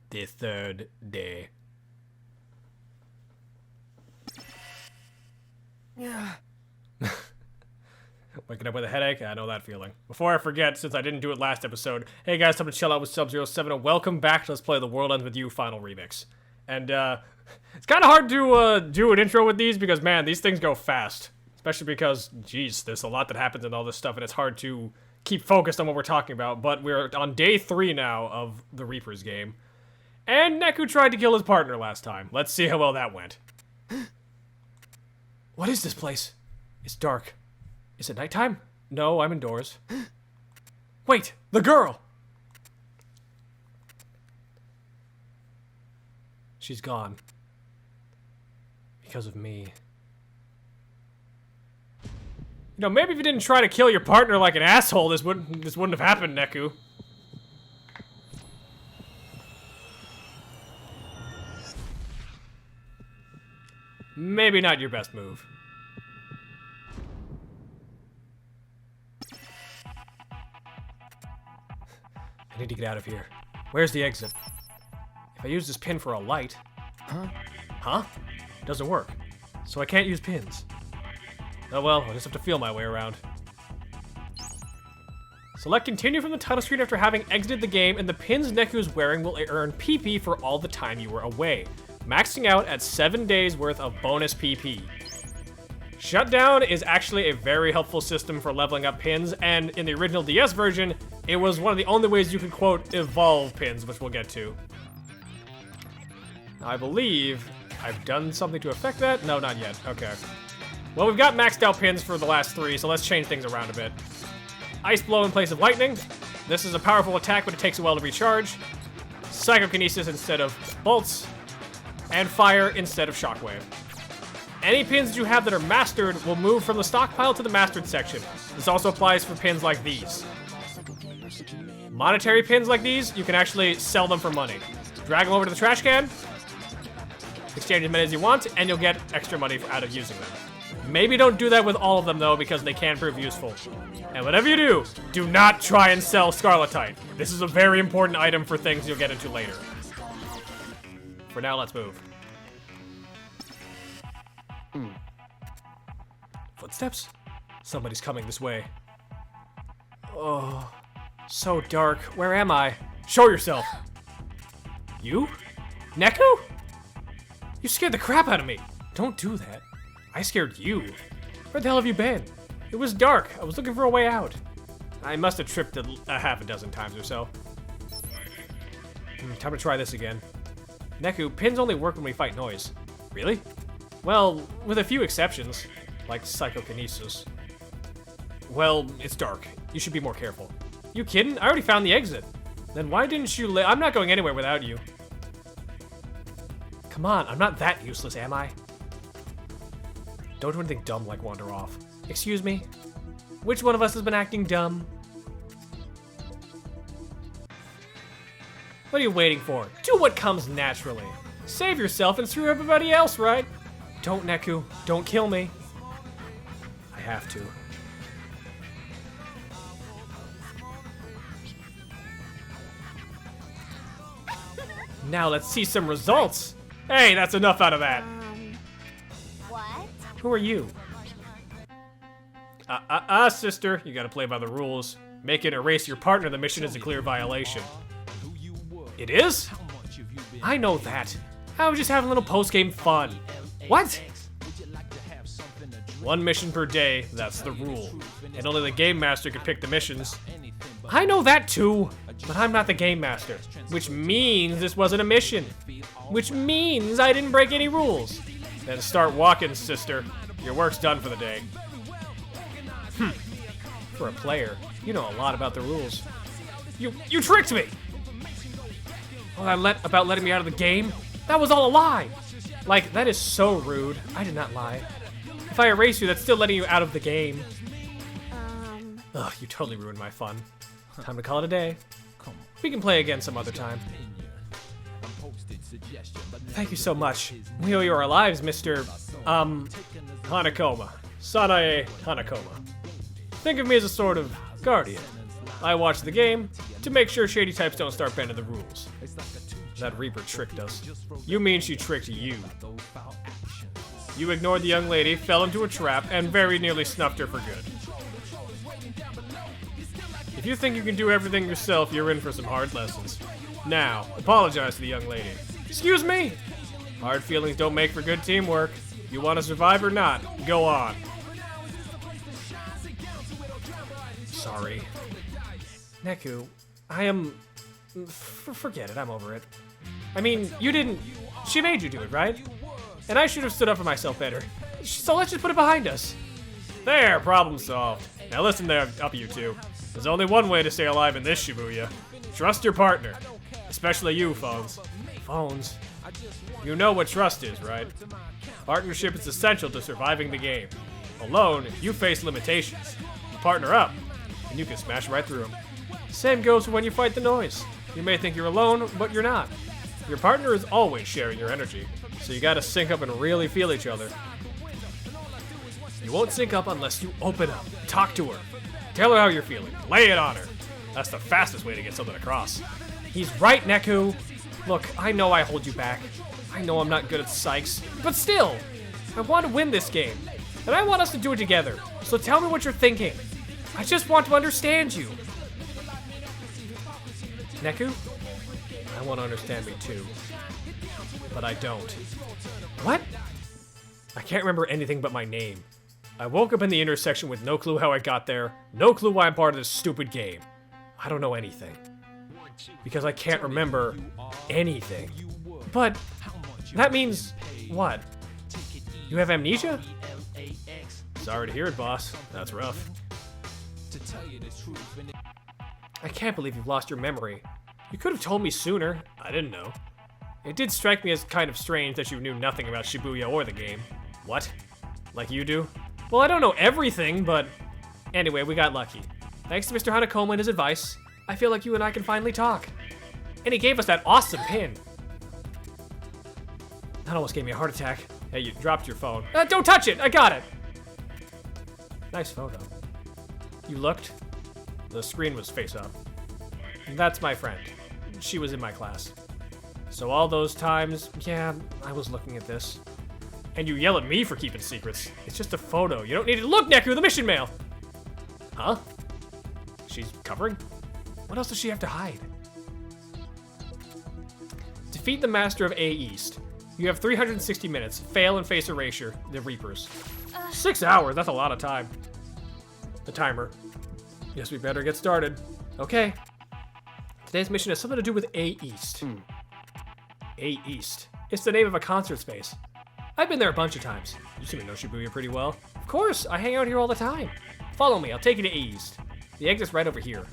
The third day. Yeah. Waking up with a headache? I know that feeling. Before I forget, since I didn't do it last episode, hey guys, time to chill out with Sub-07 and welcome back to Let's Play The World Ends With You Final Remix. And, it's kind of hard to, do an intro with these because, man, these things go fast. Especially because, geez, there's a lot that happens in all this stuff and it's hard to keep focused on what we're talking about. But we're on day 3 now of the Reapers game. And Neku tried to kill his partner last time. Let's see how well that went. What is this place? It's dark. Is it nighttime? No, I'm indoors. Wait, the girl! She's gone. Because of me. You know, maybe if you didn't try to kill your partner like an asshole, this wouldn't have happened, Neku. Maybe not your best move. I need to get out of here. Where's the exit? If I use this pin for a light... Huh? Doesn't work. So I can't use pins. Oh well, I'll just have to feel my way around. Select continue from the title screen after having exited the game, and the pins Neku is wearing will earn PP for all the time you were away, maxing out at 7 days worth of bonus PP. Shutdown is actually a very helpful system for leveling up pins, and in the original DS version, it was one of the only ways you could, quote, evolve pins, which we'll get to. I believe I've done something to affect that? No, not yet. Okay. Well, we've got maxed out pins for the last 3, so let's change things around a bit. Ice Blow in place of Lightning. This is a powerful attack, but it takes a while to recharge. Psychokinesis instead of Bolts. And Fire instead of Shockwave. Any pins you have that are mastered will move from the stockpile to the mastered section. This also applies for pins like these. Monetary pins like these, you can actually sell them for money. Drag them over to the trash can, exchange as many as you want, and you'll get extra money out of using them. Maybe don't do that with all of them, though, because they can prove useful. And whatever you do, do not try and sell Scarletite. This is a very important item for things you'll get into later. For now, let's move. Footsteps? Somebody's coming this way. Oh, so dark. Where am I? Show yourself. You? Neku? You scared the crap out of me. Don't do that. I scared you. Where the hell have you been? It was dark. I was looking for a way out. I must have tripped a half a dozen times or so. Time to try this again. Neku, pins only work when we fight noise. Really? Well, with a few exceptions, like psychokinesis. Well, it's dark. You should be more careful. You kidding? I already found the exit. Then why didn't you I'm not going anywhere without you. Come on, I'm not that useless, am I? Don't do anything dumb like wander off. Excuse me? Which one of us has been acting dumb? What are you waiting for? Do what comes naturally. Save yourself and screw everybody else, right? Don't, Neku. Don't kill me. I have to. Now let's see some results. Hey, that's enough out of that. What? Who are you? Sister. You gotta play by the rules. Make it erase your partner. The mission is a clear violation. It is? I know that. I was just having a little post-game fun. What? 1 mission per day, that's the rule. And only the Game Master can pick the missions. I know that too, but I'm not the Game Master. Which means this wasn't a mission. Which means I didn't break any rules. Then start walking, sister. Your work's done for the day. For a player, you know a lot about the rules. You tricked me! All that about letting me out of the game? That was all a lie! Like, that is so rude. I did not lie. If I erase you, that's still letting you out of the game. Ugh, you totally ruined my fun. Time to call it a day. We can play again some other time. Thank you so much. We owe you our lives, Mr. Hanakoma. Sanae Hanakoma. Think of me as a sort of guardian. I watch the game to make sure shady types don't start bending the rules. That Reaper tricked us. You mean she tricked you? You ignored the young lady, fell into a trap, and very nearly snuffed her for good. If you think you can do everything yourself, you're in for some hard lessons. Now, apologize to the young lady. Excuse me? Hard feelings don't make for good teamwork. You want to survive or not? Go on. Sorry. Neku, I am... forget it, I'm over it. I mean, you didn't... She made you do it, right? And I should have stood up for myself better. So let's just put it behind us. There, problem solved. Now listen there, up you two. There's only one way to stay alive in this Shibuya. Trust your partner. Especially you, Phones. Phones? You know what trust is, right? Partnership is essential to surviving the game. Alone, you face limitations. Partner up, and you can smash right through them. Same goes for when you fight the noise. You may think you're alone, but you're not. Your partner is always sharing your energy, so you gotta sync up and really feel each other. You won't sync up unless you open up, talk to her, tell her how you're feeling, lay it on her. That's the fastest way to get something across. He's right, Neku. Look, I know I hold you back. I know I'm not good at psychs, but still, I want to win this game, and I want us to do it together, so tell me what you're thinking. I just want to understand you. Neku? I want to understand me too, but I don't. What? I can't remember anything but my name. I woke up in the intersection with no clue how I got there, no clue why I'm part of this stupid game. I don't know anything. Because I can't remember anything. But that means what? You have amnesia? Sorry to hear it, boss. That's rough. I can't believe you've lost your memory. You could have told me sooner. I didn't know. It did strike me as kind of strange that you knew nothing about Shibuya or the game. What? Like you do? Well, I don't know everything, but anyway, we got lucky. Thanks to Mr. Hanakoma and his advice, I feel like you and I can finally talk. And he gave us that awesome pin. That almost gave me a heart attack. Hey, you dropped your phone. Don't touch it! I got it! Nice photo. You looked? The screen was face up. That's my friend. She was in my class. So all those times, yeah, I was looking at this. And you yell at me for keeping secrets. It's just a photo. You don't need to look, Neku, the mission mail! Huh? She's covering? What else does she have to hide? Defeat the Master of A East. You have 360 minutes. Fail and face Erasure, the Reapers. 6 hours, that's a lot of time. The timer. Guess we better get started. Okay. Today's mission has something to do with A East. A East. It's the name of a concert space. I've been there a bunch of times. You seem to know Shibuya pretty well. Of course, I hang out here all the time. Follow me, I'll take you to A East. The exit's right over here.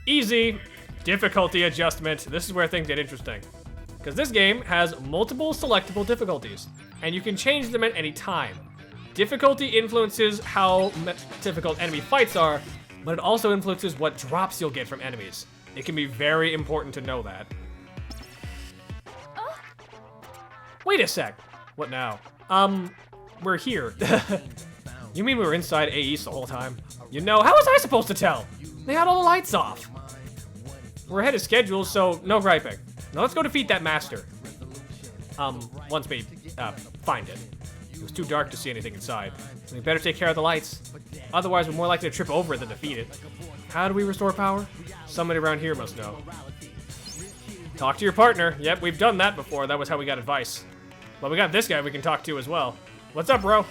Easy. Difficulty adjustment. This is where things get interesting. Because this game has multiple selectable difficulties, and you can change them at any time. Difficulty influences how difficult enemy fights are, but it also influences what drops you'll get from enemies. It can be very important to know that. Wait a sec. What now? We're here. You mean we were inside A East the whole time? You know, how was I supposed to tell? They had all the lights off. We're ahead of schedule, so no griping. Now let's go defeat that master. Once we, find it. It was too dark to see anything inside. We better take care of the lights. Otherwise, we're more likely to trip over it than defeat it. How do we restore power? Somebody around here must know. Talk to your partner. Yep, we've done that before. That was how we got advice. But we got this guy we can talk to as well. What's up, bro?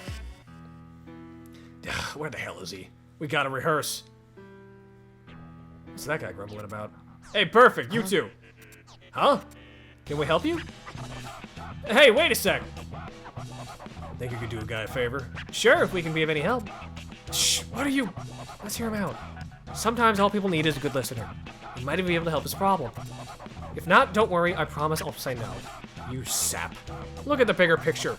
Where the hell is he? We gotta rehearse. What's that guy grumbling about? Hey, perfect, you two. Huh? Can we help you? Hey, wait a sec. Think you could do a guy a favor? Sure, if we can be of any help. Shh, what are you? Let's hear him out. Sometimes all people need is a good listener. He might even be able to help his problem. If not, don't worry, I promise I'll say no. You sap. Look at the bigger picture.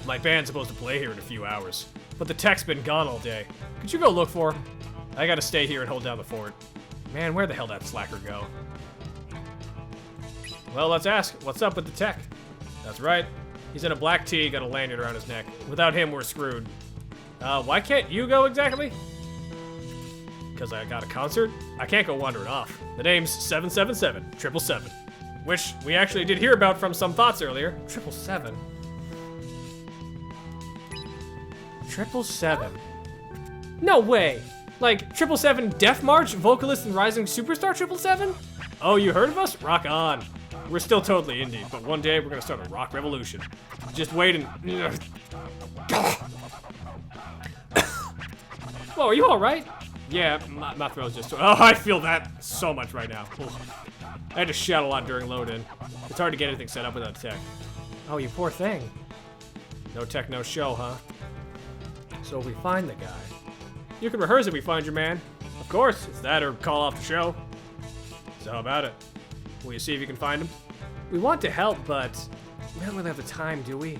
My band's supposed to play here in a few hours, but the tech's been gone all day. Could you go look for him? I gotta stay here and hold down the fort. Man, where the hell did that slacker go? Well, let's ask. What's up with the tech? That's right. He's in a black tee, got a lanyard around his neck. Without him, we're screwed. Why can't you go exactly? because I got a concert, I can't go wandering off. The name's 777, 777, which we actually did hear about from some thoughts earlier. 777. 777. No way. Like 777 Death March, vocalist and rising superstar 777? Oh, you heard of us? Rock on. We're still totally indie, but one day we're gonna start a rock revolution. Just wait and... Whoa, are you all right? Yeah, my throat's just... Oh, I feel that so much right now. Ugh. I had to shout a lot during load-in. It's hard to get anything set up without tech. Oh, you poor thing. No tech, no show, huh? So we find the guy. You can rehearse if we find your man. Of course, it's that or call off the show. So how about it? Will you see if you can find him? We want to help, but we don't really have the time, do we?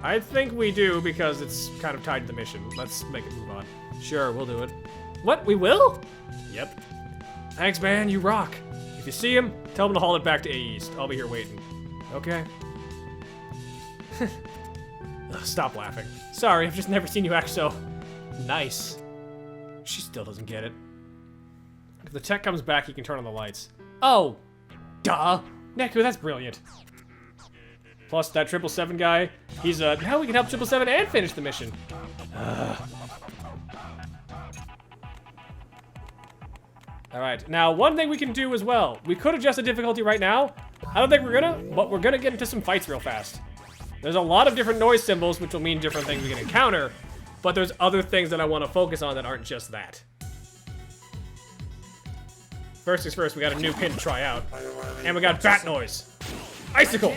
I think we do because it's kind of tied to the mission. Let's make it move on. Sure, we'll do it. What, we will? Yep. Thanks, man, you rock. If you see him, tell him to haul it back to A East. I'll be here waiting. Okay. Ugh, stop laughing. Sorry, I've just never seen you act so nice. She still doesn't get it. If the tech comes back, he can turn on the lights. Oh, duh. Neku, that's brilliant. Plus, that 777 guy, he's now we can help 777 and finish the mission. Alright, now one thing we can do as well. We could adjust the difficulty right now. I don't think we're gonna, but we're gonna get into some fights real fast. There's a lot of different noise symbols, which will mean different things we can encounter, but there's other things that I want to focus on that aren't just that. First things first, we got a new pin to try out. And we got bat noise. Icicle!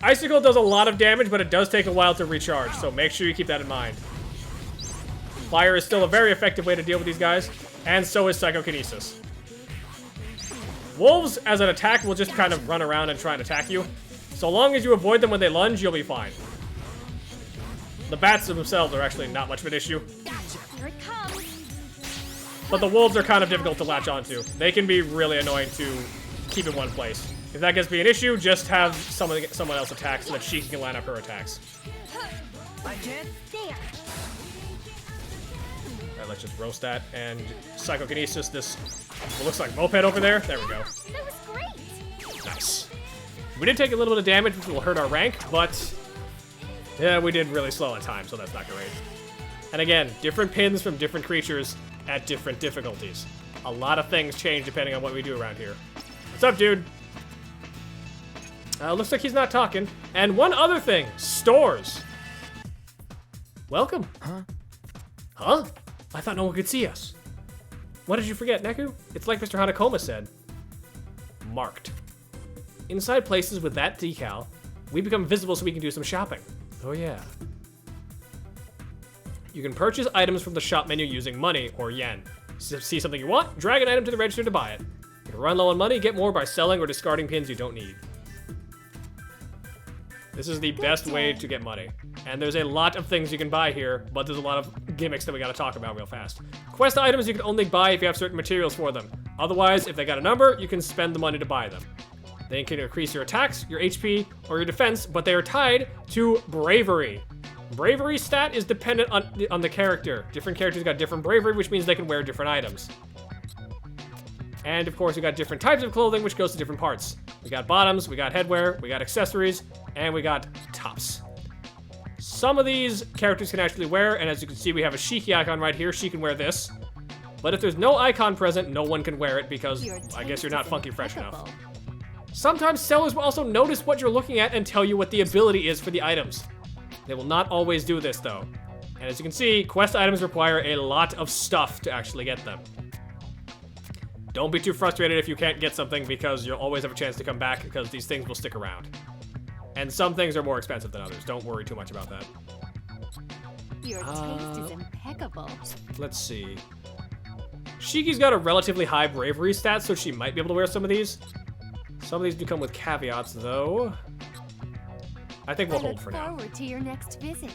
Icicle does a lot of damage, but it does take a while to recharge, so make sure you keep that in mind. Fire is still a very effective way to deal with these guys, and so is Psychokinesis. Wolves, as an attack, will just kind of run around and try and attack you. So long as you avoid them when they lunge, you'll be fine. The bats themselves are actually not much of an issue. Gotcha. Here it comes. But the wolves are kind of difficult to latch onto. They can be really annoying to keep in one place. If that gets to be an issue, just have someone else attack so that she can line up her attacks. I can't stand. Alright, let's just roast that. And Psychokinesis, this what looks like moped over there. There we go. That was great. Nice. We did take a little bit of damage, which will hurt our rank, but yeah, we did really slow on time, so that's not great. And again, different pins from different creatures at different difficulties. A lot of things change depending on what we do around here. What's up, dude? Looks like he's not talking. And one other thing, stores. Welcome. Huh? Huh? I thought no one could see us. What did you forget, Neku? It's like Mr. Hanakoma said. Marked. Inside places with that decal, we become visible so we can do some shopping. Oh yeah. You can purchase items from the shop menu using money or yen. See something you want, drag an item to the register to buy it. You can run low on money, get more by selling or discarding pins you don't need. This is the best way to get money. And there's a lot of things you can buy here, but there's a lot of gimmicks that we gotta talk about real fast. Quest items you can only buy if you have certain materials for them. Otherwise, if they got a number, you can spend the money to buy them. They can increase your attacks, your HP, or your defense, but they are tied to bravery. Bravery stat is dependent on the character. Different characters got different bravery, which means they can wear different items. And of course, we got different types of clothing, which goes to different parts. We got bottoms, we got headwear, we got accessories, and we got tops. Some of these characters can actually wear, and as you can see, we have a Shiki icon right here. She can wear this. But if there's no icon present, no one can wear it because I guess you're not funky fresh enough. Sometimes sellers will also notice what you're looking at and tell you what the ability is for the items. They will not always do this though. And as you can see, quest items require a lot of stuff to actually get them. Don't be too frustrated if you can't get something because you'll always have a chance to come back because these things will stick around. And some things are more expensive than others. Don't worry too much about that. Your taste is impeccable. Let's see. Shiki's got a relatively high bravery stat, so she might be able to wear some of these. Some of these do come with caveats, though. I think we'll hold for now. I look forward to your next visit.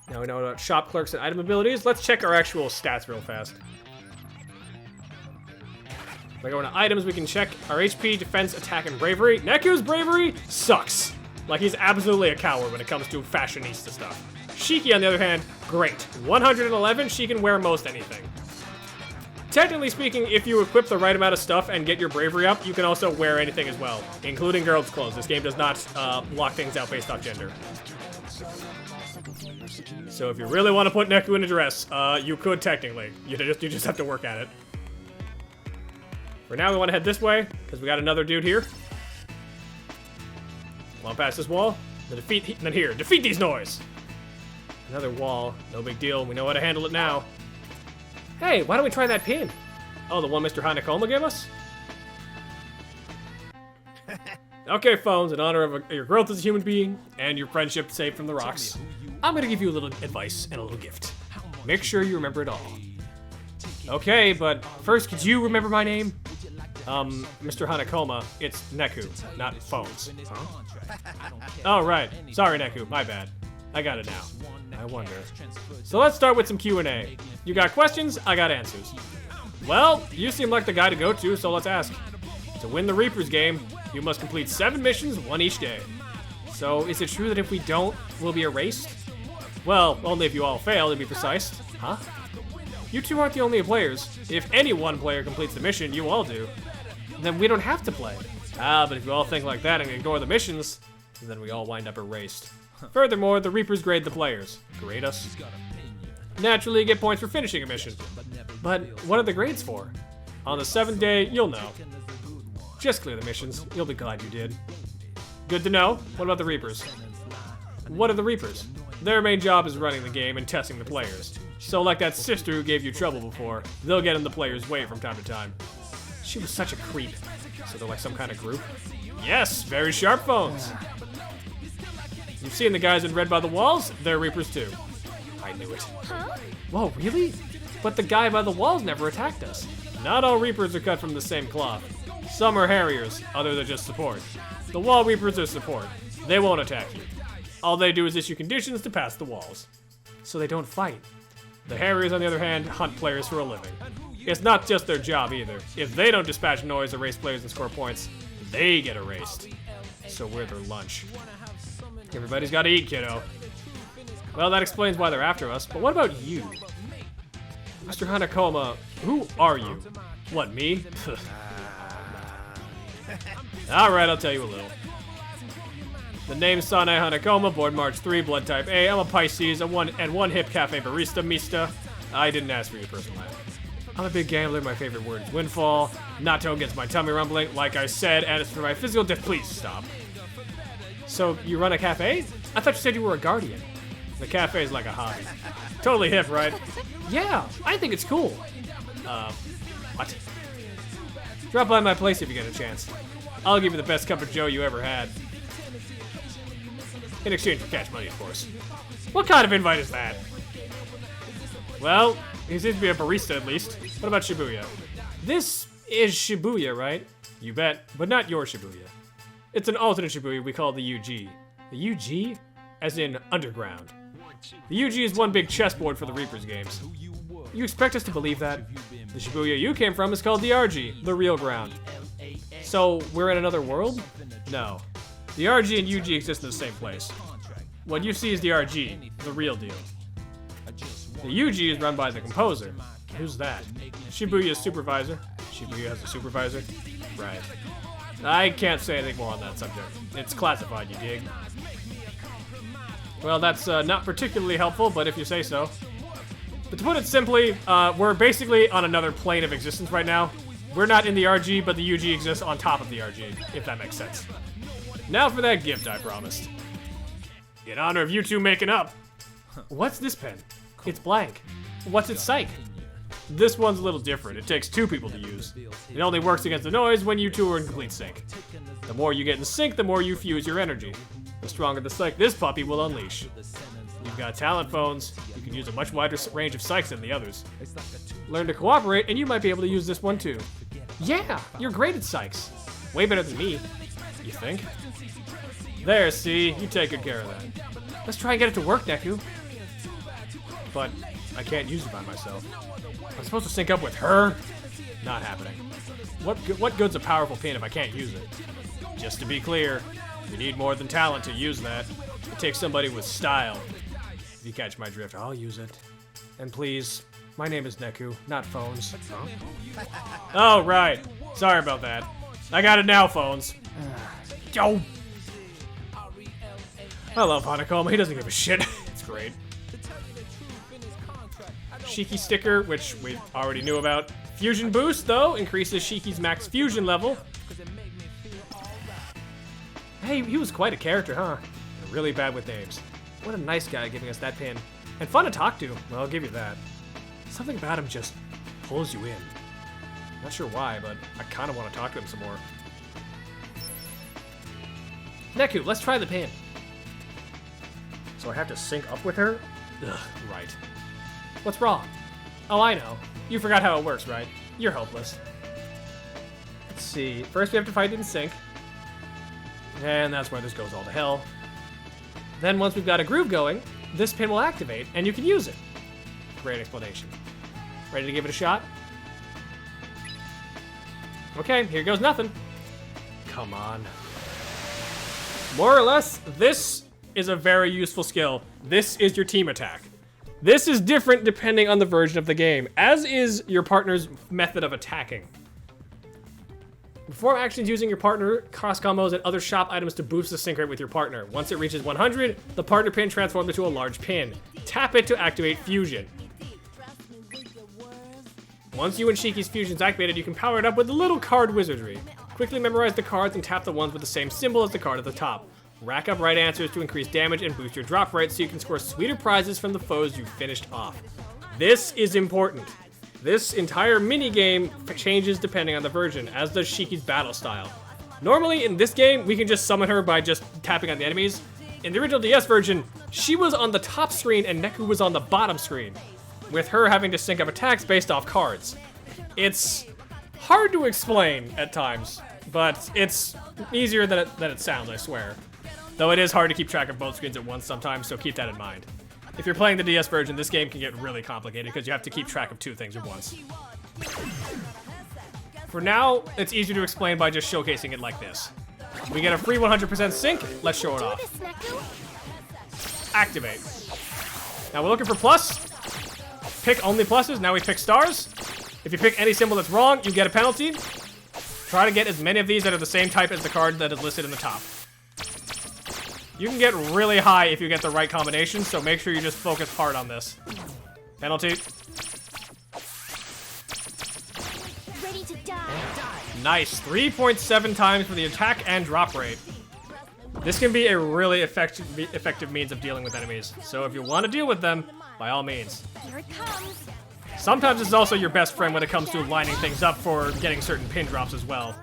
Now we know about shop clerks and item abilities. Let's check our actual stats real fast. By going to items, we can check our HP, defense, attack, and bravery. Neku's bravery sucks. Like, he's absolutely a coward when it comes to fashionista stuff. Shiki, on the other hand, great. 111, she can wear most anything. Technically speaking, if you equip the right amount of stuff and get your bravery up, you can also wear anything as well, including girls' clothes. This game does not lock things out based off gender. So if you really want to put Neku in a dress, you could technically. You just have to work at it. For now, we want to head this way, because we got another dude here. Come on past this wall. Then here, defeat these Noise! Another wall, no big deal. We know how to handle it now. Hey, why don't we try that pin? Oh, the one Mr. Hanekoma gave us? Okay, Phones, in honor of your growth as a human being and your friendship saved from the rocks, I'm gonna give you a little advice and a little gift. Make sure you remember it all. Okay, but first, could you remember my name? Mr. Hanekoma, it's Neku, not Phones. Huh? Oh, right. Sorry, Neku, my bad. I got it now. I wonder. So let's start with some Q&A. You got questions, I got answers. Well, you seem like the guy to go to, so let's ask. To win the Reapers game, you must complete 7 missions, 1 each day. So, is it true that if we don't, we'll be erased? Well, only if you all fail, to be precise. Huh? You two aren't the only players. If any one player completes the mission, you all do. Then we don't have to play. Ah, but if you all think like that and ignore the missions, then we all wind up erased. Furthermore, the Reapers grade the players. Grade us. Naturally, you get points for finishing a mission. But what are the grades for? On the 7th day, you'll know. Just clear the missions. You'll be glad you did. Good to know. What about the Reapers? What are the Reapers? Their main job is running the game and testing the players. So like that sister who gave you trouble before, they'll get in the player's way from time to time. She was such a creep. So they're like some kind of group? Yes, very sharp Phones. You've seen the guys in Red by the Walls? They're Reapers too. I knew it. Huh? Whoa, really? But the guy by the walls never attacked us. Not all Reapers are cut from the same cloth. Some are Harriers, others are just support. The Wall Reapers are support. They won't attack you. All they do is issue conditions to pass the walls. So they don't fight. The Harriers, on the other hand, hunt players for a living. It's not just their job either. If they don't dispatch Noise, erase players, and score points, they get erased. So we're their lunch. Everybody's gotta eat, kiddo. Well, that explains why they're after us, but what about you? Mr. Hanekoma, who are you? What, me? Alright, I'll tell you a little. The name's Sanae Hanekoma, born March 3, blood type A. I'm a Pisces, and one hip cafe barista, Mista. I didn't ask for your personal life. I'm a big gambler, my favorite word is windfall. Natto gets my tummy rumbling, like I said, and it's for my physical death. Please stop. So, you run a cafe? I thought you said you were a guardian. The cafe is like a hobby. Totally hip, right? Yeah, I think it's cool. What? Drop by my place if you get a chance. I'll give you the best cup of joe you ever had. In exchange for cash money, of course. What kind of invite is that? Well, he seems to be a barista at least. What about Shibuya? This is Shibuya, right? You bet, but not your Shibuya. It's an alternate Shibuya we call the UG. The UG? As in underground. The UG is one big chessboard for the Reapers games. You expect us to believe that? The Shibuya you came from is called the RG, the real ground. So, we're in another world? No. The RG and UG exist in the same place. What you see is the RG, the real deal. The UG is run by the composer. Who's that? Shibuya's supervisor. Shibuya has a supervisor? Right. I can't say anything more on that subject. It's classified, you dig? Well, that's not particularly helpful, but if you say so. But to put it simply, we're basically on another plane of existence right now. We're not in the RG, but the UG exists on top of the RG, if that makes sense. Now for that gift I promised. In honor of you two making up. What's this pen? It's blank. What's its psych? This one's a little different. It takes 2 people to use. It only works against the Noise when you two are in complete sync. The more you get in sync, the more you fuse your energy. The stronger the psych this puppy will unleash. You've got talent Phones. You can use a much wider range of psychs than the others. Learn to cooperate, and you might be able to use this one too. Yeah, you're great at psychs. Way better than me. You think? There, see? You take good care of that. Let's try and get it to work, Neku. But I can't use it by myself. I'm supposed to sync up with her? Not happening. What good's a powerful pin if I can't use it? Just to be clear, you need more than talent to use that. It takes somebody with style. If you catch my drift, I'll use it. And please, my name is Neku, not Phones. Oh, right. Sorry about that. I got it now, Phones. Yo! I love Honeycomb. He doesn't give a shit. It's great. Shiki sticker, which we already knew about. Fusion boost, though, increases Shiki's max fusion level. Hey, he was quite a character, huh? Really bad with names. What a nice guy giving us that pin. And fun to talk to. Well, I'll give you that. Something about him just pulls you in. Not sure why, but I kind of want to talk to him some more. Neku, let's try the pin. So I have to sync up with her? Ugh, right. What's wrong? Oh, I know. You forgot how it works, right? You're hopeless. Let's see. First we have to fight in sync. And that's where this goes all to hell. Then once we've got a groove going, this pin will activate, and you can use it. Great explanation. Ready to give it a shot? Okay, here goes nothing. Come on. More or less, this is a very useful skill. This is your team attack. This is different depending on the version of the game, as is your partner's method of attacking. Perform actions using your partner, cross combos, and other shop items to boost the sync rate with your partner. Once it reaches 100, the partner pin transforms into a large pin. Tap it to activate fusion. Once you and Shiki's fusion is activated, you can power it up with a little card wizardry. Quickly memorize the cards and tap the ones with the same symbol as the card at the top. Rack up right answers to increase damage and boost your drop rate so you can score sweeter prizes from the foes you finished off. This is important. This entire minigame changes depending on the version, as does Shiki's battle style. Normally, in this game, we can just summon her by just tapping on the enemies. In the original DS version, she was on the top screen and Neku was on the bottom screen, with her having to sync up attacks based off cards. It's hard to explain at times, but it's easier than it sounds, I swear. Though it is hard to keep track of both screens at once sometimes, so keep that in mind. If you're playing the DS version, this game can get really complicated because you have to keep track of two things at once. For now, it's easier to explain by just showcasing it like this. We get a free 100% sync, let's show it off. Activate. Now we're looking for plus. Pick only pluses, now we pick stars. If you pick any symbol that's wrong, you get a penalty. Try to get as many of these that are the same type as the card that is listed in the top. You can get really high if you get the right combination, so make sure you just focus hard on this. Penalty. Ready to die. Nice. 3.7 times for the attack and drop rate. This can be a really effective means of dealing with enemies, so if you want to deal with them, by all means. Here it comes. Sometimes it's also your best friend when it comes to lining things up for getting certain pin drops as well.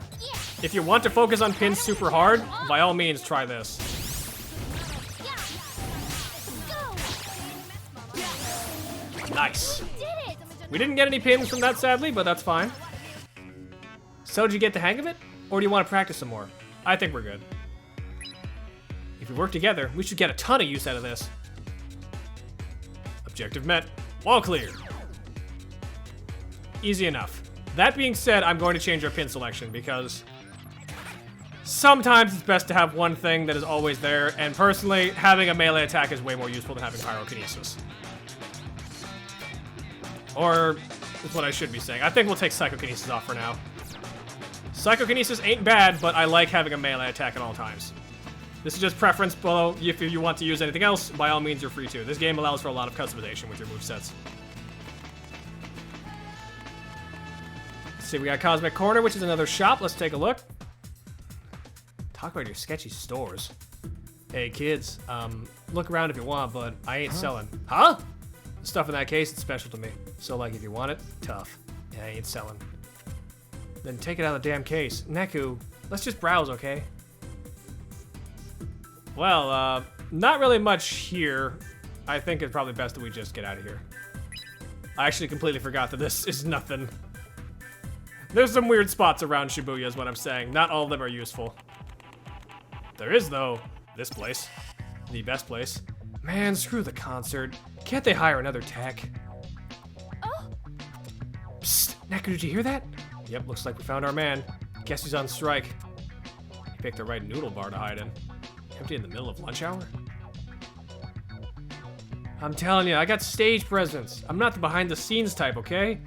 If you want to focus on pins super hard, by all means try this. Nice. We didn't get any pins from that, sadly, but that's fine. So did you get the hang of it? Or do you want to practice some more? I think we're good. If we work together, we should get a ton of use out of this. Objective met. Wall clear. Easy enough. That being said, I'm going to change our pin selection because sometimes it's best to have one thing that is always there, and personally, having a melee attack is way more useful than having pyrokinesis. Or, is what I should be saying. I think we'll take Psychokinesis off for now. Psychokinesis ain't bad, but I like having a melee attack at all times. This is just preference, below. If you want to use anything else, by all means, you're free to. This game allows for a lot of customization with your movesets. Let's see, we got Cosmic Corner, which is another shop. Let's take a look. Talk about your sketchy stores. Hey, kids, look around if you want, but I ain't selling. Huh? The stuff in that case, it's special to me. So, like, if you want it, tough. Yeah, I ain't selling. Then take it out of the damn case. Neku, let's just browse, okay? Well, not really much here. I think it's probably best that we just get out of here. I actually completely forgot that this is nothing. There's some weird spots around Shibuya is what I'm saying. Not all of them are useful. There is, though, this place. The best place. Man, screw the concert. Can't they hire another tech? Oh. Psst, Neku, did you hear that? Yep, looks like we found our man. Guess he's on strike. He picked the right noodle bar to hide in. Empty in the middle of lunch hour? I'm telling you, I got stage presence. I'm not the behind the scenes type, okay?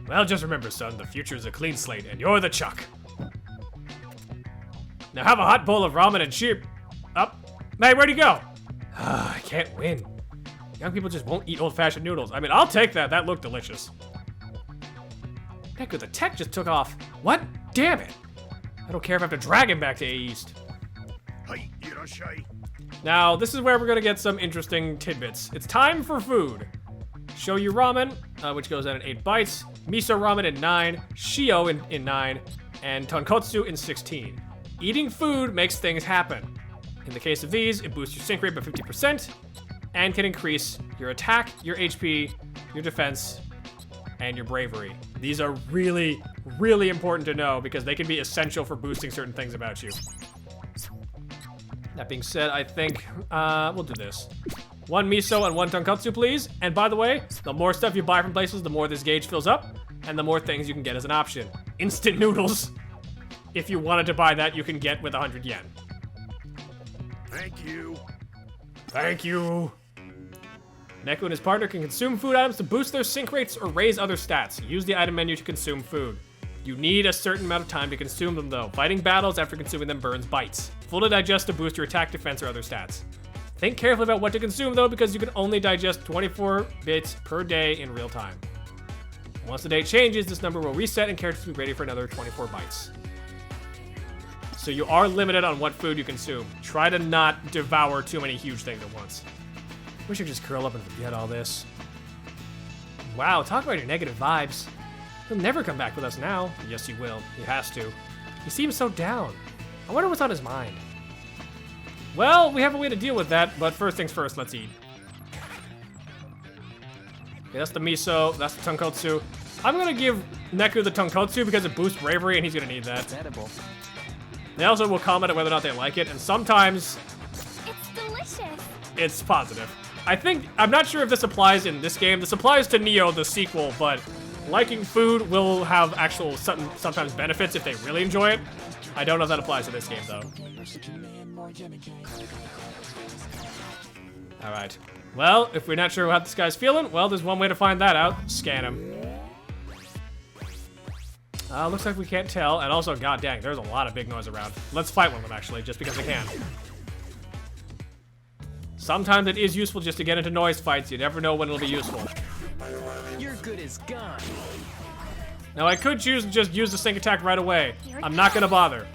Well, just remember, son, the future is a clean slate, and you're the Chuck. Now have a hot bowl of ramen and sheep. Up. Hey, where'd he go? I can't win. Young people just won't eat old-fashioned noodles. I mean, I'll take that. That looked delicious. Heck, the tech just took off. What? Damn it. I don't care if I have to drag him back to A East. Now, this is where we're gonna get some interesting tidbits. It's time for food. Shoyu ramen, which goes out in 8 bites. Miso ramen in 9. Shio in 9. And tonkotsu in 16. Eating food makes things happen. In the case of these, it boosts your sync rate by 50% and can increase your attack, your HP, your defense, and your bravery. These are really, really important to know because they can be essential for boosting certain things about you. That being said, I think we'll do this. 1 miso and 1 tonkotsu, please. And by the way, the more stuff you buy from places, the more this gauge fills up, and the more things you can get as an option. Instant noodles. If you wanted to buy that, you can get with 100 yen. Thank you. Thank you. Neku and his partner can consume food items to boost their sync rates or raise other stats. Use the item menu to consume food. You need a certain amount of time to consume them though. Fighting battles after consuming them burns bites. Full to digest to boost your attack, defense, or other stats. Think carefully about what to consume though, because you can only digest 24 bits per day in real time. Once the day changes, this number will reset and characters will be ready for another 24 bites. So you are limited on what food you consume. Try to not devour too many huge things at once. Wish I could just curl up and forget all this. Wow, talk about your negative vibes. He'll never come back with us now. Yes, he will. He has to. He seems so down. I wonder what's on his mind. Well, we have a way to deal with that, but first things first, let's eat. Okay, that's the miso, that's the tonkotsu. I'm gonna give Neku the tonkotsu because it boosts bravery and he's gonna need that. Edible. They also will comment on whether or not they like it, and sometimes It's delicious. it's positive. I'm not sure if this applies in this game. This applies to Neo, the sequel, but liking food will have actual sometimes benefits if they really enjoy it. I don't know if that applies to this game, though. Alright. Well, if we're not sure how this guy's feeling, well, there's one way to find that out. Scan him. Looks like we can't tell, and also, god dang, there's a lot of big noise around. Let's fight one of them, actually, just because I can. Sometimes it is useful just to get into noise fights. You never know when it'll be useful. Your good is gone. Now, I could choose to just use the sync attack right away. I'm not gonna bother.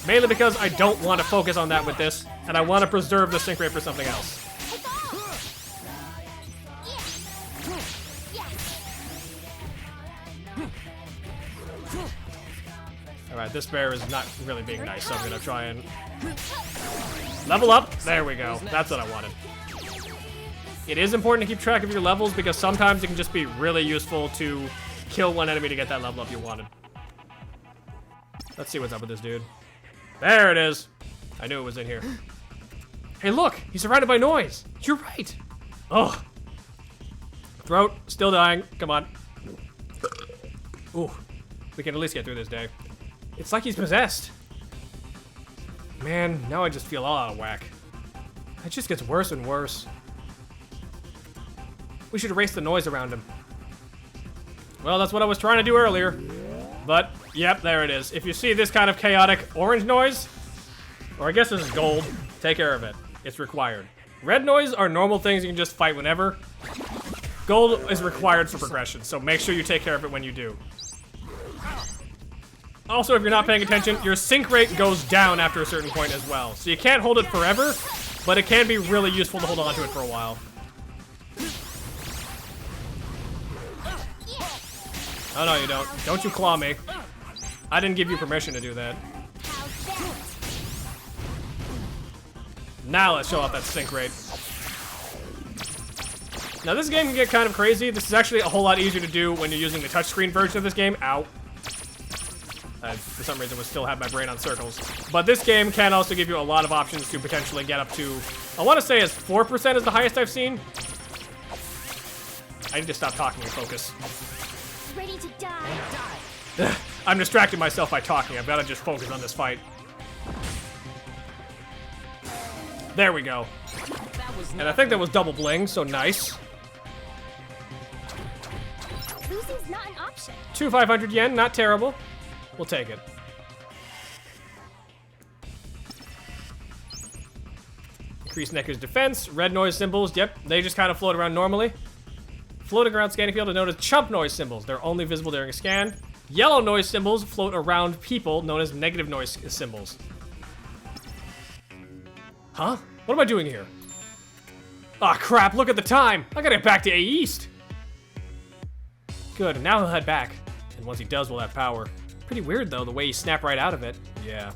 Mainly because I don't want to focus on that with this, and I want to preserve the sync rate for something else. Alright, this bear is not really being nice, so I'm gonna try and level up. There we go. That's what I wanted. It is important to keep track of your levels because sometimes it can just be really useful to kill one enemy to get that level up you wanted. Let's see what's up with this dude. There it is. I knew it was in here. Hey, look! He's surrounded by noise! You're right! Ugh. Throat, still dying. Come on. Ooh. We can at least get through this day. It's like he's possessed. Man, now I just feel all out of whack. It just gets worse and worse. We should erase the noise around him. Well, that's what I was trying to do earlier. But, yep, there it is. If you see this kind of chaotic orange noise, or I guess this is gold, take care of it. It's required. Red noise are normal things you can just fight whenever. Gold is required for progression, so make sure you take care of it when you do. Also, if you're not paying attention, your sync rate goes down after a certain point as well. So you can't hold it forever, but it can be really useful to hold on to it for a while. Oh, no, you don't. Don't you claw me. I didn't give you permission to do that. Now let's show off that sync rate. Now, this game can get kind of crazy. This is actually a whole lot easier to do when you're using the touchscreen version of this game. Ow. For some reason, would still have my brain on circles. But this game can also give you a lot of options to potentially get up to, I want to say as 4% is the highest I've seen. I need to stop talking and focus. Ready to die. I'm distracting myself by talking. I've got to just focus on this fight. There we go. And I think that was double bling, so nice. Losing's not an option. 500 yen, not terrible. We'll take it. Increase Neku's defense. Red noise symbols, yep, they just kind of float around normally. Floating around scanning field are known as chump noise symbols. They're only visible during a scan. Yellow noise symbols float around people, known as negative noise symbols. Huh? What am I doing here? Ah, crap, look at the time! I gotta get back to A East! Good, now he'll head back. And once he does, we'll have power. Pretty weird, though, the way he snapped right out of it. Yeah.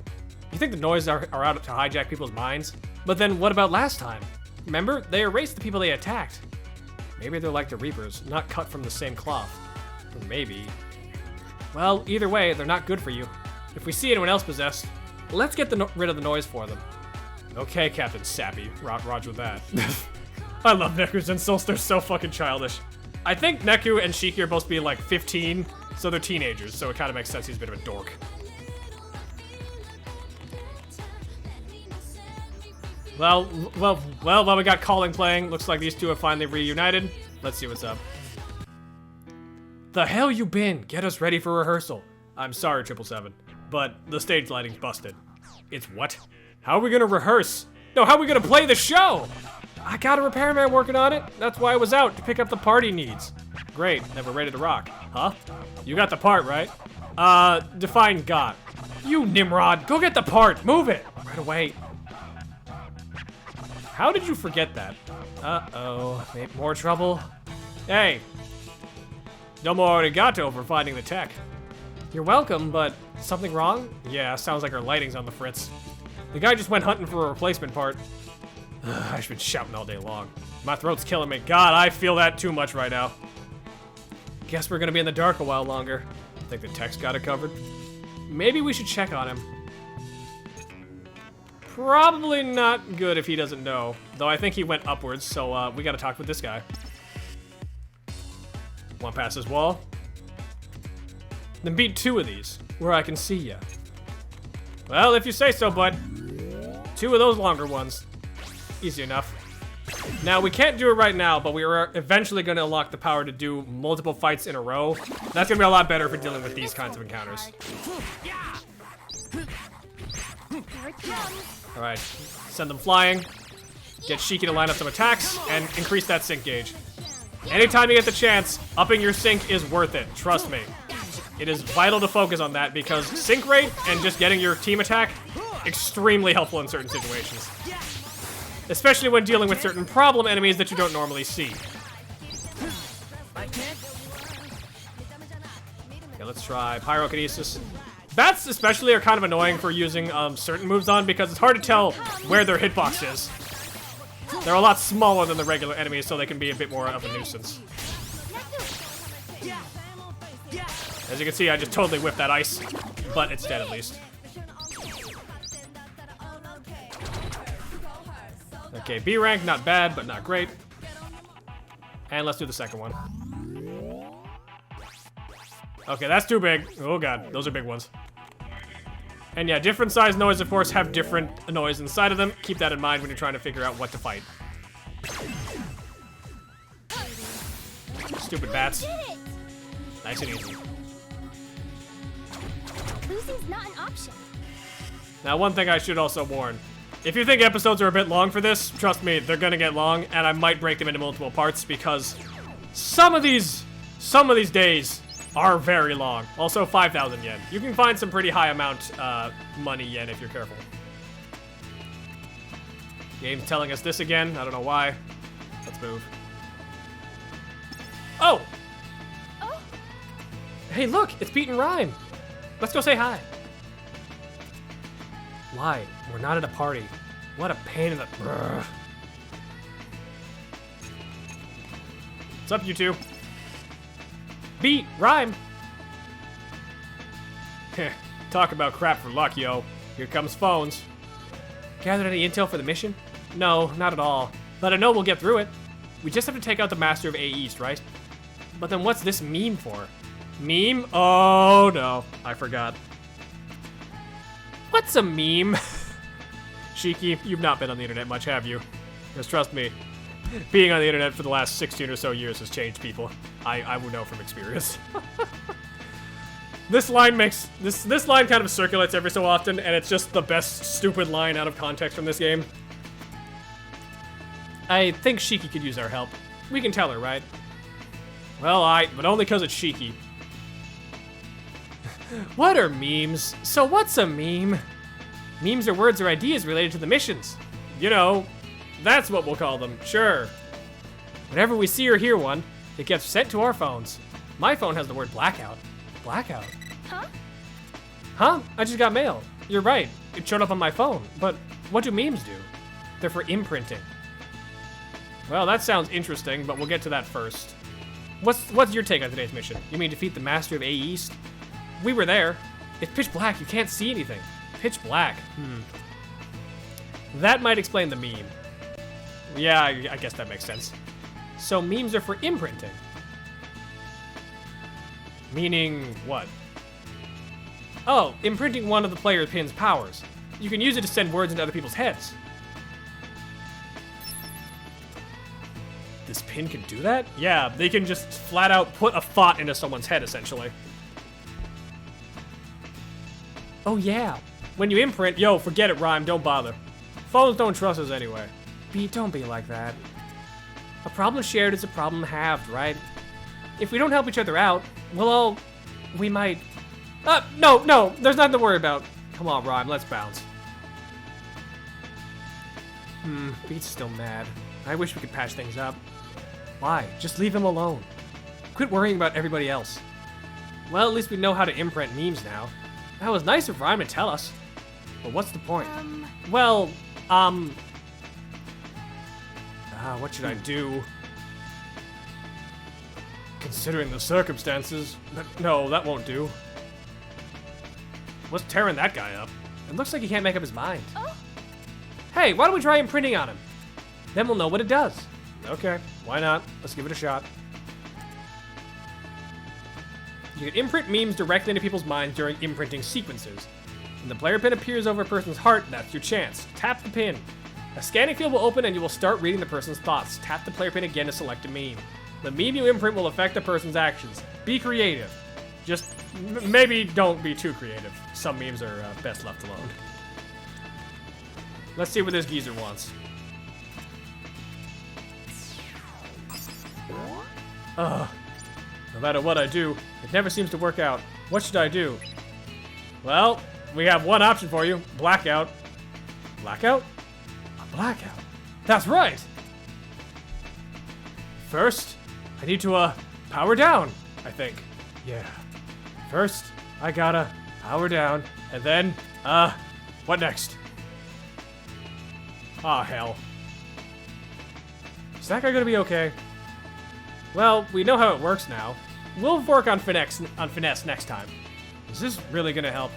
You think the noise are out to hijack people's minds? But then what about last time? Remember? They erased the people they attacked. Maybe they're like the Reapers, not cut from the same cloth. Or maybe... Well, either way, they're not good for you. If we see anyone else possessed, let's get rid of the noise for them. Okay, Captain Sappy. Roger with that. I love Neku's insults, they're so fucking childish. I think Neku and Shiki are supposed to be like 15, so they're teenagers, so it kind of makes sense he's a bit of a dork. Well, while we got Calling playing, looks like these two have finally reunited. Let's see what's up. The hell you been? Get us ready for rehearsal. I'm sorry, 777, but the stage lighting's busted. It's what? How are we gonna rehearse? No, how are we gonna play the show? I got a repairman working on it. That's why I was out, to pick up the party needs. Great, then we're ready to rock. Huh? You got the part, right? Define got. You Nimrod, go get the part, move it! Right away. How did you forget that? Uh-oh, make more trouble? Hey. Domo arigato for finding the tech. You're welcome, but something wrong? Yeah, sounds like our lighting's on the fritz. The guy just went hunting for a replacement part. I've been shouting all day long. My throat's killing me. God, I feel that too much right now. Guess we're gonna be in the dark a while longer. Think the tech's got it covered? Maybe we should check on him. Probably not good if he doesn't know. Though I think he went upwards, so we gotta talk with this guy. Want past this wall? Then beat 2 of these, where I can see ya. Well, if you say so, bud. 2 of those longer ones. Easy enough. Now, we can't do it right now, but we are eventually going to unlock the power to do multiple fights in a row. That's going to be a lot better for dealing with these kinds of encounters. Alright, send them flying. Get Shiki to line up some attacks, and increase that sync gauge. Anytime you get the chance, upping your sync is worth it, trust me. It is vital to focus on that because sync rate and just getting your team attack, extremely helpful in certain situations. Especially when dealing with certain problem enemies that you don't normally see. Okay, let's try Pyrokinesis. Bats especially are kind of annoying for using certain moves on because it's hard to tell where their hitbox is. They're a lot smaller than the regular enemies, so they can be a bit more of a nuisance. As you can see, I just totally whipped that ice, but it's dead at least. Okay, B rank, not bad, but not great. And let's do the second one. Okay, that's too big. Oh god, those are big ones. And yeah, different size noise, of course, have different noise inside of them. Keep that in mind when you're trying to figure out what to fight. Stupid bats. Nice and easy. Losing's not an option. Now, one thing I should also warn. If you think episodes are a bit long for this, trust me, they're gonna get long, and I might break them into multiple parts because some of these days are very long. Also, 5,000 yen. You can find some pretty high amount money yen if you're careful. Game's telling us this again. I don't know why. Let's move. Oh! Oh, Hey, look! It's Pete and Rhyme! Let's go say hi. Why? We're not at a party. What a pain in the... Brr. What's up, you two? Beat! Rhyme! Heh, talk about crap for luck, yo. Here comes phones. Gathered any intel for the mission? No, not at all. But I know we'll get through it. We just have to take out the Master of A East, right? But then what's this meme for? Meme? Oh no, I forgot. What's a meme? Shiki, you've not been on the internet much, have you? Because trust me, being on the internet for the last 16 or so years has changed people. I would know from experience. This line kind of circulates every so often, and it's just the best stupid line out of context from this game. I think Shiki could use our help. We can tell her, right? Well, but only because it's Shiki. What are memes? So what's a meme? Memes are words or ideas related to the missions. You know, that's what we'll call them, sure. Whenever we see or hear one, it gets sent to our phones. My phone has the word blackout. Blackout? Huh? Huh? I just got mail. You're right. It showed up on my phone. But what do memes do? They're for imprinting. Well, that sounds interesting, but we'll get to that first. What's your take on today's mission? You mean defeat the Master of A East? We were there. It's pitch black. You can't see anything. Pitch black. That might explain the meme. Yeah, I guess that makes sense. So memes are for imprinting. Meaning what? Oh, imprinting one of the player pin's powers. You can use it to send words into other people's heads. This pin can do that? Yeah, they can just flat out put a thought into someone's head, essentially. Oh yeah. When you imprint, yo, forget it, Rhyme, don't bother. Phones don't trust us anyway. Don't be like that. A problem shared is a problem halved, right? If we don't help each other out, we might... No, there's nothing to worry about. Come on, Rhyme, let's bounce. Beat's still mad. I wish we could patch things up. Why? Just leave him alone. Quit worrying about everybody else. Well, at least we know how to imprint memes now. That was nice of Rhyme to tell us. But what's the point? What should I do? Considering the circumstances, no, that won't do. What's tearing that guy up? It looks like he can't make up his mind. Oh. Hey, why don't we try imprinting on him? Then we'll know what it does. Okay, why not? Let's give it a shot. You can imprint memes directly into people's minds during imprinting sequences. When the player pin appears over a person's heart, that's your chance. Tap the pin. A scanning field will open and you will start reading the person's thoughts. Tap the player pin again to select a meme. The meme you imprint will affect the person's actions. Be creative. Just maybe don't be too creative. Some memes are best left alone. Let's see what this geezer wants. No matter what I do, it never seems to work out. What should I do? Well, we have one option for you. Blackout. Blackout? A blackout. That's right! First, I need to, power down, I think. Yeah. First, I gotta power down, and then, what next? Aw, hell. Is that guy gonna be okay? Well, we know how it works now. We'll work on finesse next time. Is this really gonna help?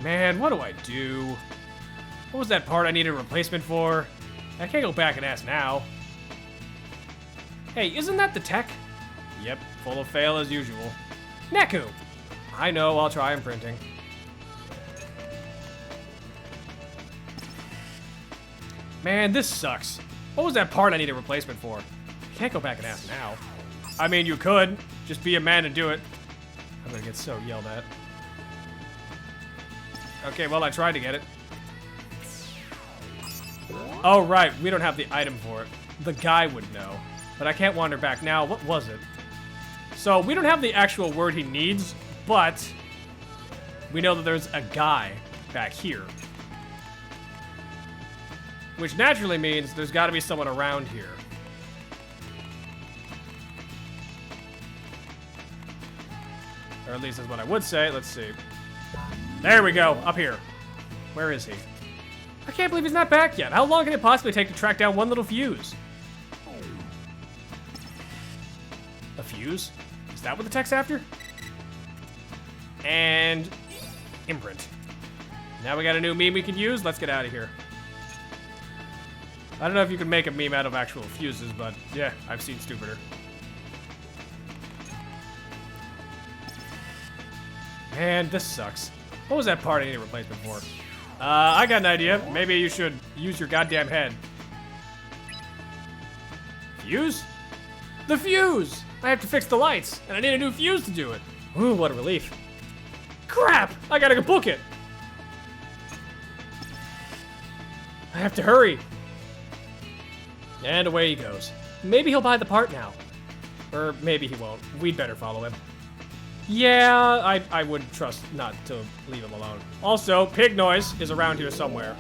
Man, what do I do? What was that part I needed a replacement for? I can't go back and ask now. Hey, isn't that the tech? Yep, full of fail as usual. Neku! I know, I'll try imprinting. Man, this sucks. What was that part I need a replacement for? I can't go back and ask now. I mean, you could. Just be a man and do it. I'm gonna get so yelled at. Okay, well, I tried to get it. Oh, right, we don't have the item for it. The guy would know. But I can't wander back now. What was it? So, we don't have the actual word he needs, but we know that there's a guy back here. Which naturally means there's got to be someone around here. Or at least that's what I would say. Let's see. There we go. Up here. Where is he? I can't believe he's not back yet. How long can it possibly take to track down one little fuse? A fuse? Is that what the tech's after? And imprint. Now we got a new meme we can use. Let's get out of here. I don't know if you can make a meme out of actual fuses, but yeah, I've seen stupider. Man, this sucks. What was that part I need a replacement for? I got an idea. Maybe you should use your goddamn head. Fuse? The fuse! I have to fix the lights, and I need a new fuse to do it. Ooh, what a relief. Crap! I gotta go book it! I have to hurry. And away he goes. Maybe he'll buy the part now. Or maybe he won't. We'd better follow him. Yeah, I would trust not to leave him alone. Also, Pig Noise is around here somewhere.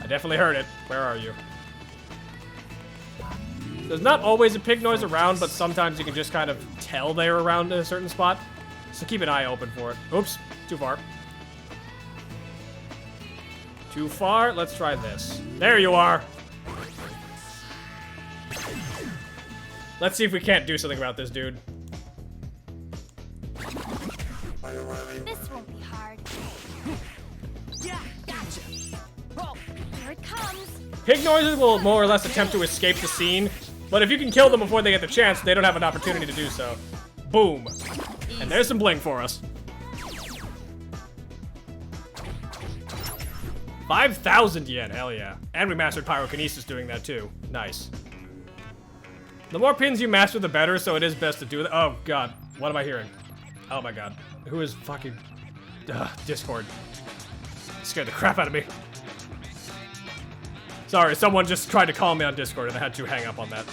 I definitely heard it. Where are you? There's not always a Pig Noise around, but sometimes you can just kind of tell they're around a certain spot. So keep an eye open for it. Oops, too far. Too far? Let's try this. There you are! Let's see if we can't do something about this dude. This won't be hard. Yeah, gotcha. Oh, Here it comes. Pig Noises will more or less attempt to escape the scene, but if you can kill them before they get the chance, they don't have an opportunity to do so. Boom. And there's some bling for us. 5,000 yen, hell yeah. And we mastered Pyrokinesis doing that too. Nice. The more pins you master, the better, so it is best to do that. Oh god, what am I hearing? Oh my god. Who is fucking... Discord. Scared the crap out of me. Sorry, someone just tried to call me on Discord and I had to hang up on that.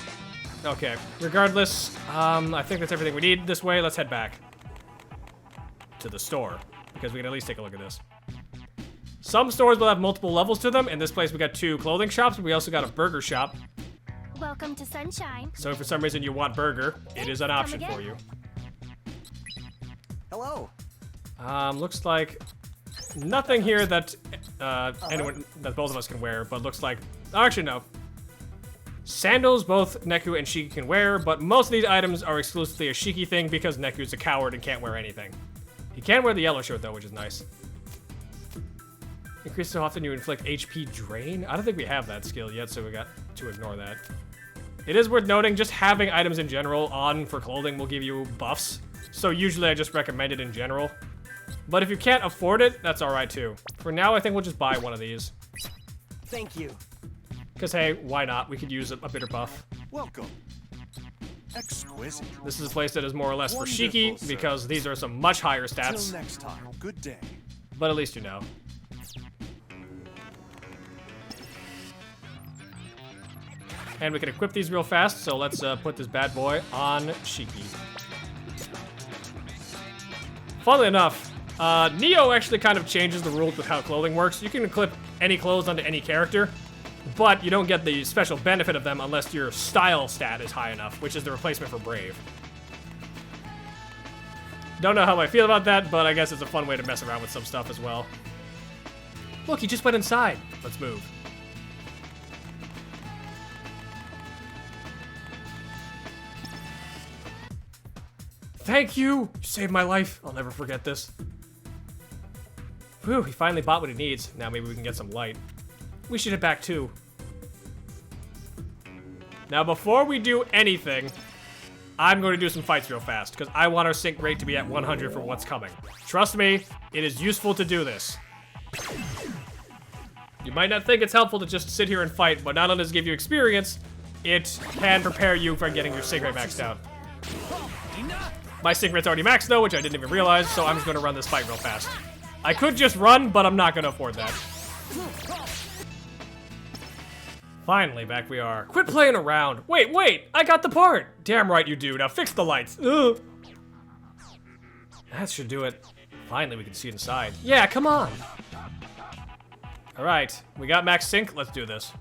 Okay, regardless, I think that's everything we need this way. Let's head back to the store, because we can at least take a look at this. Some stores will have multiple levels to them. In this place, we got 2 clothing shops, but we also got a burger shop. Welcome to Sunshine. So if for some reason you want burger, it is an option for you. Hello. Looks like nothing here that anyone, that both of us can wear, but looks like, oh, actually no. Sandals both Neku and Shiki can wear, but most of these items are exclusively a Shiki thing because Neku's a coward and can't wear anything. He can wear the yellow shirt though, which is nice. Increase so often you inflict HP drain? I don't think we have that skill yet, so we got to ignore that. It is worth noting, just having items in general on for clothing will give you buffs. So usually I just recommend it in general. But if you can't afford it, that's alright too. For now, I think we'll just buy one of these. thank you. Because hey, why not? We could use a bitter buff. Welcome. Exquisite. This is a place that is more or less for Wonderful, Shiki, sir. because these are some much higher Till stats. next time. Good day. But at least you know. And we can equip these real fast, so let's put this bad boy on Shiki. Funnily enough, Neo actually kind of changes the rules with how clothing works. You can equip any clothes onto any character, but you don't get the special benefit of them unless your style stat is high enough, which is the replacement for Brave. Don't know how I feel about that, but I guess it's a fun way to mess around with some stuff as well. Look, he just went inside. Let's move. Thank you! You saved my life. I'll never forget this. Whew, he finally bought what he needs. Now maybe we can get some light. We should head back too. Now before we do anything, I'm going to do some fights real fast, because I want our sync rate to be at 100 for what's coming. Trust me, it is useful to do this. You might not think it's helpful to just sit here and fight, but not only does it give you experience, it can prepare you for getting your sync rate maxed out. My sync rate's already maxed though, which I didn't even realize, so I'm just gonna run this fight real fast. I could just run, but I'm not gonna afford that. Finally, back we are. Quit playing around. Wait, I got the part. Damn right you do. Now fix the lights. Ugh. That should do it. Finally, we can see inside. Yeah, come on. All right, we got max sync. Let's do this.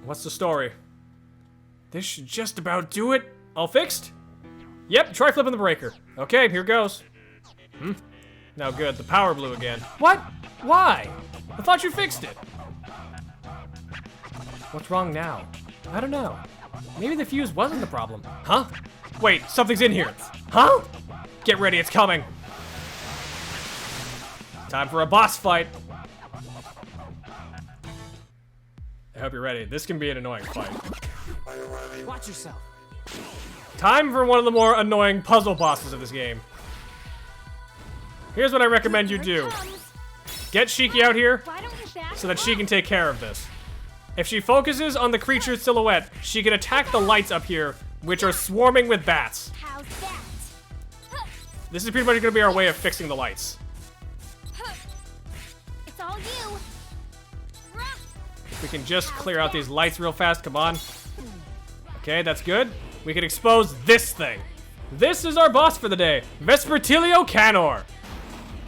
What's the story? This should just about do it. All fixed? Yep, try flipping the breaker. Okay, here goes. Now good, the power blew again. What? Why? I thought you fixed it. What's wrong now? I don't know. Maybe the fuse wasn't the problem. Huh? Wait, something's in here. Huh? Get ready, it's coming. Time for a boss fight. I hope you're ready. This can be an annoying fight. Watch yourself. Time for one of the more annoying puzzle bosses of this game. Here's what I recommend you Here do. it comes. Get Shiki out here Why don't you back so that she up? can take care of this. If she focuses on the creature's silhouette, she can attack the lights up here, which are swarming with bats. How's that? Huh, This is pretty much gonna be our way of fixing the lights. huh. It's all you. Rah. If we can just clear out these lights real fast, come on. Okay, that's good. We can expose this thing. This is our boss for the day, Vespertilio Canor.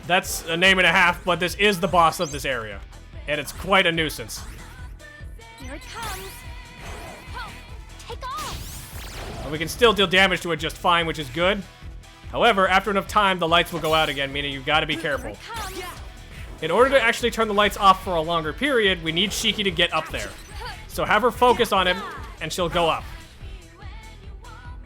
That's a name and a half, but this is the boss of this area. And it's quite a nuisance. Here it comes. Huh. Take off. And we can still deal damage to it just fine, which is good. However, after enough time, the lights will go out again, meaning you've got to be careful. Here it comes. In order to actually turn the lights off for a longer period, we need Shiki to get up there. So have her focus on him, and she'll go up.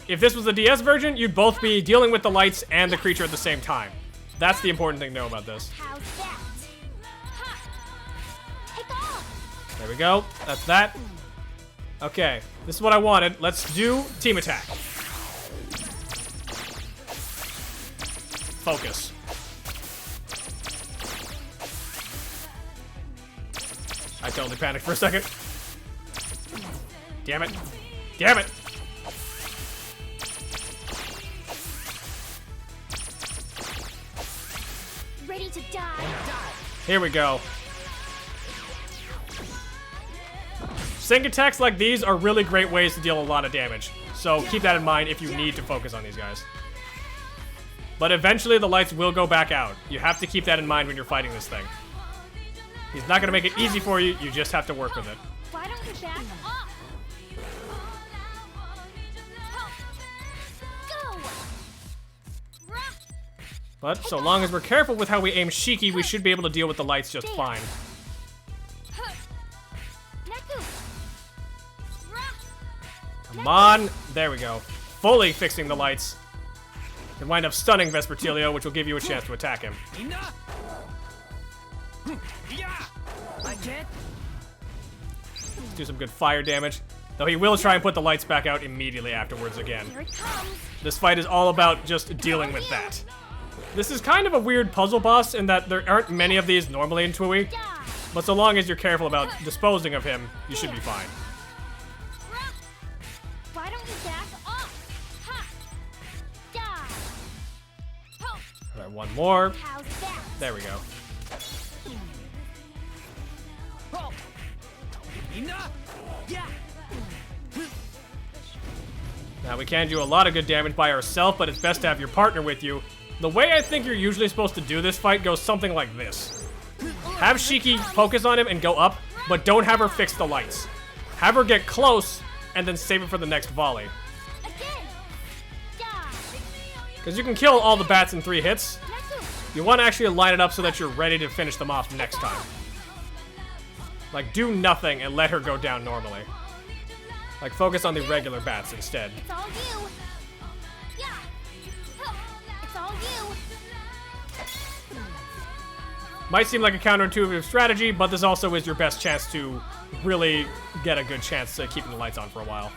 If this was the DS version, you'd both be dealing with the lights and the creature at the same time. That's the important thing to know about this. How's that? Huh. Take off. There we go. That's that. Okay, this is what I wanted. Let's do team attack. Focus. I totally panicked for a second. Damn it. Damn it. Ready to die. Here we go. Sync attacks like these are really great ways to deal a lot of damage. So keep that in mind if you need to focus on these guys. But eventually the lights will go back out. You have to keep that in mind when you're fighting this thing. He's not gonna make it easy for you, you just have to work with it. Why don't you back up? Go. Rah. But so long as we're careful with how we aim Shiki, we should be able to deal with the lights just fine. Huh. Neku. Rah. Come on. There we go. Fully fixing the lights. Can wind up stunning Vespertilio, which will give you a chance to attack him. Enough. Yeah. I can't. Let's do some good fire damage. Though he will try and put the lights back out immediately afterwards again. Here it comes. This fight is all about just dealing with that. This is kind of a weird puzzle boss in that there aren't many of these normally in Tui, Die. but so long as you're careful about disposing of him, you should be fine. Rah. Why don't you back up? Ha. Die. Ho. Alright, one more. How's that? There we go. Oh. Enough. Yeah. Now we can do a lot of good damage by ourselves, but it's best to have your partner with you. The way I think you're usually supposed to do this fight goes something like this. Have Shiki focus on him and go up, but don't have her fix the lights. Have her get close, and then save it for the next volley. Again. Die. Because you can kill all the bats in 3 hits. Neku. You want to actually line it up so that you're ready to finish them off next time. Like, do nothing and let her go down normally. Like, focus on the regular bats instead. It's all you. Yeah. Huh. It's all you. Might seem like a counterintuitive strategy, but this also is your best chance to really get a good chance to keeping the lights on for a while.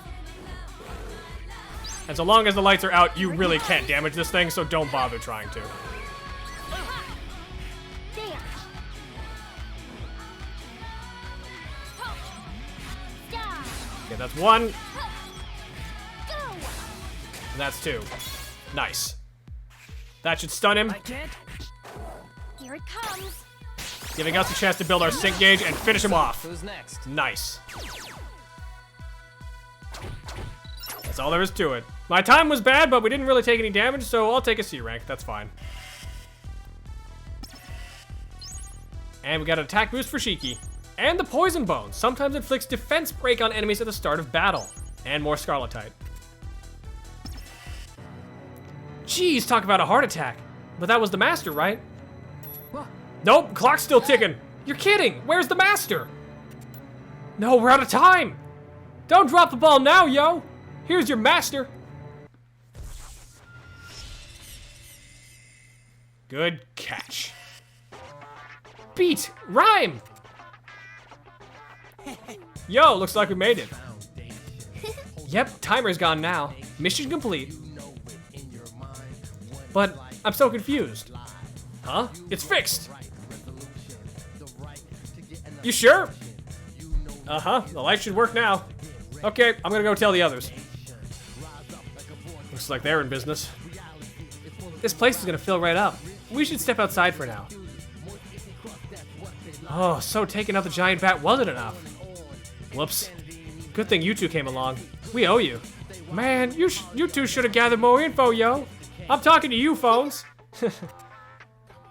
And so long as the lights are out, you really can't damage this thing, so don't bother trying to. Ha. There. Ho. Die. Okay, that's 1, and Go. that's 2. Nice. That should stun him, I can't. Here it comes. giving us a chance to build our sync gauge and finish him off. Who's next? Nice. That's all there is to it. My time was bad, but we didn't really take any damage, so I'll take a C rank. That's fine. And we got an attack boost for Shiki. And the Poison Bone. Sometimes inflicts defense break on enemies at the start of battle. And more Scarletite. Jeez, talk about a heart attack. But that was the Master, right? What? Nope, clock's still ticking. You're kidding. Where's the Master? No, we're out of time. Don't drop the ball now, yo. Here's your Master. Good catch. Beat! Rhyme! Yo, looks like we made it. Yep, timer's gone now. Mission complete. But I'm so confused. Huh? It's fixed. You sure? Uh-huh. The light should work now. Okay, I'm gonna go tell the others. Looks like they're in business. This place is gonna fill right up. We should step outside for now. Oh, so taking out the giant bat wasn't enough. Whoops. Good thing you two came along. We owe you. Man, you two should have gathered more info, yo. I'm talking to you, phones.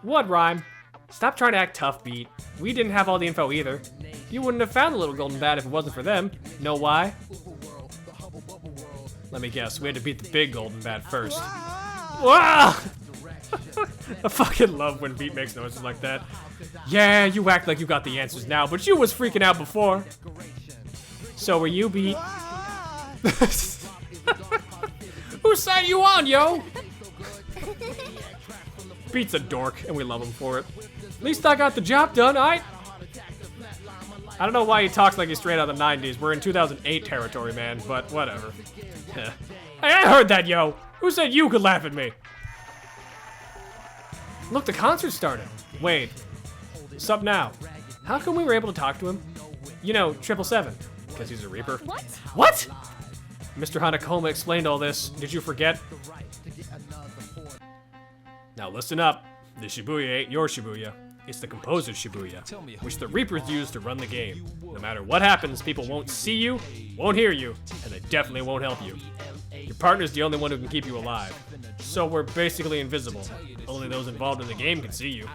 What, Rhyme? Stop trying to act tough, Beat. We didn't have all the info either. You wouldn't have found the little golden bat if it wasn't for them. Know why? Let me guess, we had to beat the big golden bat first. Wow! I fucking love when Beat makes noises like that. Yeah, you act like you got the answers now, but you was freaking out before. So were you, Beat? Whose side you on, yo? Beat's a dork, and we love him for it. At least I got the job done, I don't know why he talks like he's straight out of the 90s. We're in 2008 territory, man, but whatever. Hey, I heard that, yo. Who said you could laugh at me? Look, the concert started. Wait. What's up now? How come we were able to talk to him? You know, 777. Because he's a Reaper. What? What? Mr. Hanakoma explained all this. Did you forget? Now listen up. The Shibuya ain't your Shibuya. It's the composer's Shibuya, which the Reapers use to run the game. No matter what happens, people won't see you, won't hear you, and they definitely won't help you. Your partner's the only one who can keep you alive. So we're basically invisible. Only those involved in the game can see you.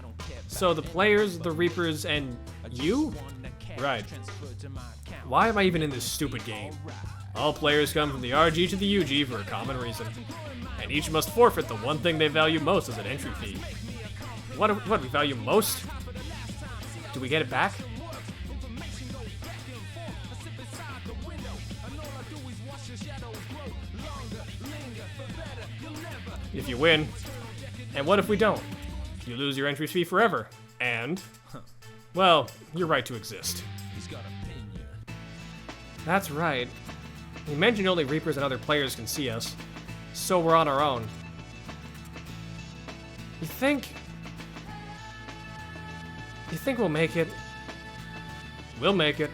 So the players, the Reapers, and you? Right. Why am I even in this stupid game? All players come from the RG to the UG for a common reason. And each must forfeit the one thing they value most as an entry fee. What we value most? Do we get it back? If you win. And what if we don't? You lose your entry fee forever. And, well, your right to exist. That's right. You mentioned only Reapers and other players can see us. So we're on our own. You think we'll make it? We'll make it.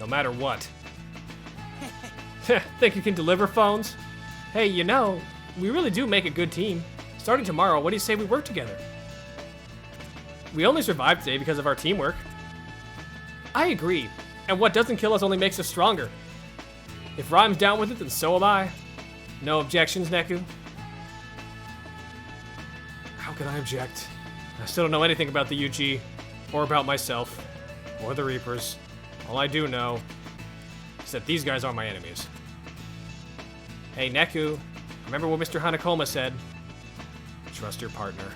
No matter what. Think you can deliver, phones? Hey, you know, we really do make a good team. Starting tomorrow, what do you say we work together? We only survived today because of our teamwork. I agree. And what doesn't kill us only makes us stronger. If Rhyme's down with it, then so am I. No objections, Neku? How can I object? I still don't know anything about the UG, or about myself, or the Reapers. All I do know is that these guys are my enemies. Hey, Neku, remember what Mr. Hanakoma said? Trust your partner.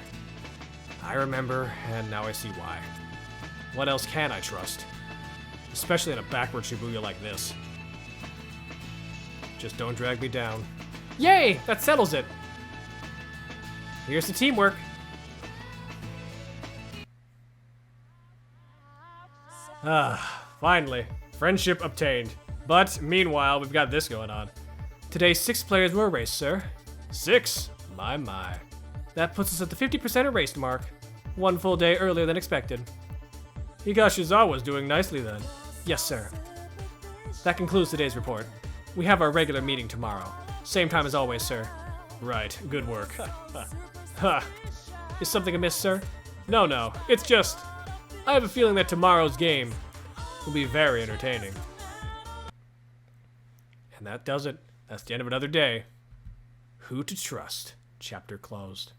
I remember, and now I see why. What else can I trust? Especially in a backward Shibuya like this. Just don't drag me down. Yay! That settles it! Here's the teamwork. Finally. Friendship obtained. But, meanwhile, we've got this going on. Today, 6 players were erased, sir. 6? My. That puts us at the 50% erased mark. 1 full day earlier than expected. Higashizawa's doing nicely then. Yes, sir. That concludes today's report. We have our regular meeting tomorrow. Same time as always, sir. Right, good work. Ha. Is something amiss, sir? No. It's just, I have a feeling that tomorrow's game will be very entertaining. And that does it. That's the end of another day. Who to trust? Chapter closed.